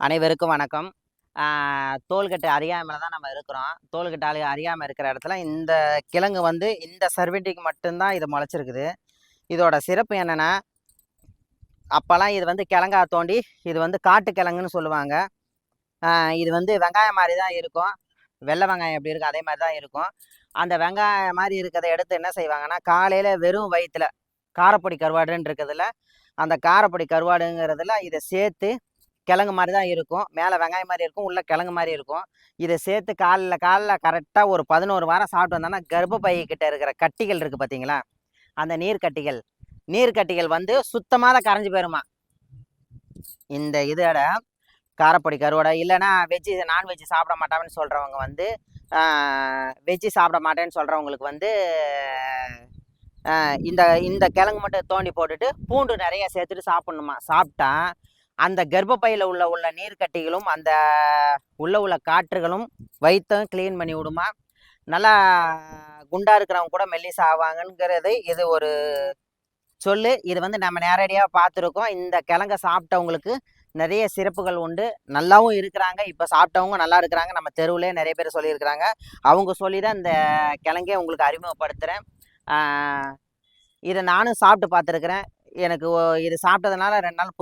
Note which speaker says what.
Speaker 1: அனைவருக்கும் வணக்கம். தோள்கட்டு அறியாமையில தான் நம்ம இருக்கிறோம். தோள்கட்டு அறியாம இருக்கிற இடத்துல இந்த கிழங்கு வந்து இந்த சர்வெண்டிக்கு மட்டும்தான் இது முளைச்சிருக்குது. இதோட சிறப்பு என்னன்னா, அப்போலாம் இது வந்து கிழங்கா தோண்டி இது வந்து காட்டு கிழங்குன்னு சொல்லுவாங்க. இது வந்து வெங்காயம் மாதிரி தான் இருக்கும். வெள்ளை வெங்காயம் எப்படி இருக்கும் அதே மாதிரி தான் இருக்கும். அந்த வெங்காயம் மாதிரி இருக்கிறத எடுத்து என்ன செய்வாங்கன்னா, காலையில் வெறும் வயிற்றுல காரப்பொடி கருவாடுன்னு இருக்கிறதுல அந்த காரப்பொடி கருவாடுங்கிறதுல இதை சேர்த்து கிழங்கு மாதிரி தான் இருக்கும். மேலே வெங்காயம் மாதிரி இருக்கும், உள்ள கிழங்கு மாதிரி இருக்கும். இதை சேர்த்து காலைல கரெக்டாக ஒரு 11 வாரம் சாப்பிட்டு வந்தோன்னா கர்ப்பப்பை கிட்ட இருக்கிற கட்டிகள் இருக்குது பார்த்தீங்களா, அந்த நீர்க்கட்டிகள் வந்து சுத்தமாக கரைஞ்சி போயிருமா. இந்த இதோட காரப்பொடி கருவாடை இல்லைன்னா நான்வெஜ்ஜு சாப்பிட மாட்டாங்கன்னு சொல்கிறவங்க வந்து வெஜ்ஜு சாப்பிட மாட்டேன்னு சொல்கிறவங்களுக்கு வந்து இந்த இந்த கிழங்கு மட்டும் தோண்டி போட்டுட்டு பூண்டு நிறைய சேர்த்துட்டு சாப்பிட்ணுமா. சாப்பிட்டா அந்த கர்ப்பப்பையில் உள்ள நீர்க்கட்டிகளும் அந்த உள்ள காற்றுகளும் வயிற்றும் க்ளீன் பண்ணி விடுமா. நல்லா குண்டாக இருக்கிறவங்க கூட மெல்லிசா ஆவாங்கங்கிறது இது ஒரு சொல்லு. இது வந்து நம்ம நேரடியாக பார்த்துருக்கோம். இந்த கிழங்கை சாப்பிட்டவங்களுக்கு நிறைய சிறப்புகள் உண்டு. நல்லாவும் இருக்கிறாங்க. இப்போ சாப்பிட்டவங்க நல்லா இருக்கிறாங்க. நம்ம தெருவுலேயே நிறைய பேர் சொல்லியிருக்கிறாங்க. அவங்க சொல்லி தான் இந்த கிழங்கே உங்களுக்கு அறிமுகப்படுத்துகிறேன். இதை நானும் சாப்பிட்டு பார்த்துருக்குறேன். எனக்கு இது சாப்பிட்டதுனால 2 நாள்